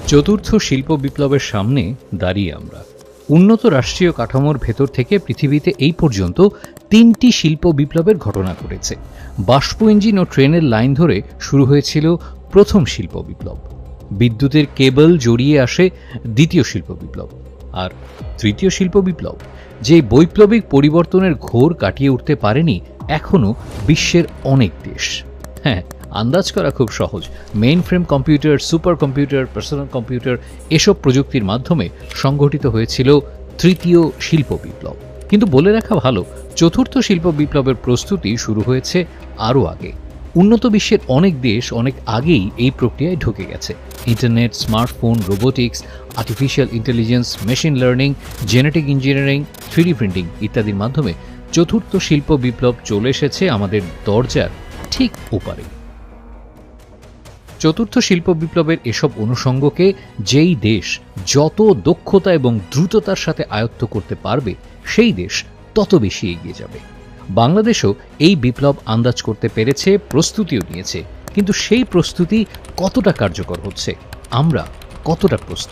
চতুর্থ শিল্প বিপ্লবের সামনে দাঁড়িয়ে আমরা। উন্নত রাষ্ট্রীয় কাঠামোর ভেতর থেকে পৃথিবীতে এই পর্যন্ত 3টি শিল্প বিপ্লবের ঘটনা ঘটেছে। বাষ্প ইঞ্জিন ও ট্রেনের লাইন ধরে শুরু হয়েছিল প্রথম শিল্প বিপ্লব। বিদ্যুতের কেবল জড়িয়ে আসে দ্বিতীয় শিল্প বিপ্লব। আর তৃতীয় শিল্প বিপ্লব, যে বৈপ্লবিক পরিবর্তনের ঘোর কাটিয়ে উঠতে পারেনি এখনও বিশ্বের অনেক দেশ। হ্যাঁ, আন্দাজ করা খুব সহজ। Main frame computer, super computer, personal computer এসব প্রযুক্তির মাধ্যমে সংগঠিত হয়েছিল তৃতীয় শিল্প বিপ্লব। কিন্তু বলে রাখা ভালো, চতুর্থ শিল্প বিপ্লবের প্রস্তুতি শুরু হয়েছে আরও আগে। উন্নত বিশ্বের অনেক দেশ অনেক আগেই এই প্রক্রিয়ায় ঢুকে গেছে। Internet, smartphone, robotics, artificial intelligence, machine learning, genetic engineering, 3D printing ইত্যাদির মাধ্যমে চতুর্থ শিল্প বিপ্লব চলে এসেছে আমাদের দরজার ঠিক ওপারে। চতুর্থ শিল্প বিপ্লবের এসব অনুষঙ্গকে যেই দেশ যত দক্ষতা এবং দ্রুততার সাথে আয়ত্ত করতে পারবে, সেই দেশ তত বেশি এগিয়ে যাবে। বাংলাদেশও এই বিপ্লব আন্দাজ করতে পেরেছে, প্রস্তুতিও নিয়েছে। কিন্তু সেই প্রস্তুতি কতটা কার্যকর হচ্ছে, আমরা কতটা প্রস্তুত?